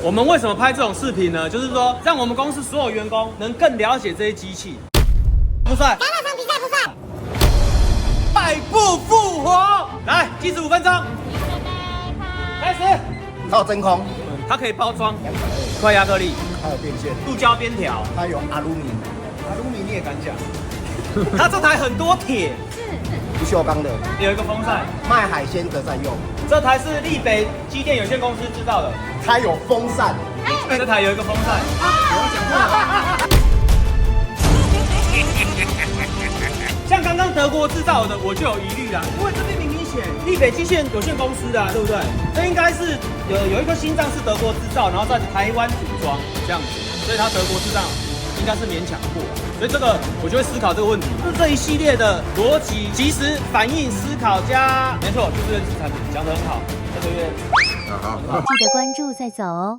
我们为什么拍这种视频呢？就是说，让我们公司所有员工能更了解这些机器。不帅，橄榄山比赛不帅，百步复活，来计时5分钟，开始。它有真空，它可以包装，快亚克力、它有电线，塑胶边条，它有阿鲁米，阿鲁米你也敢讲？它这台很多铁，不锈钢的，有一个风扇。卖海鲜的在用，这台是力北机电有限公司制造的，它有风扇，这台有一个风扇。不要讲话。像刚刚德国制造的，我就有疑虑啦，因为这边明显力北机械有限公司的、对不对？这应该是有一颗心脏是德国制造，然后在台湾组装这样子，所以它德国制造应该是勉强过。所以这个我就会思考这个问题，就是这一系列的逻辑、及时反应、思考加，没错，就是认知产品，讲得很好。这个月记得关注再走哦。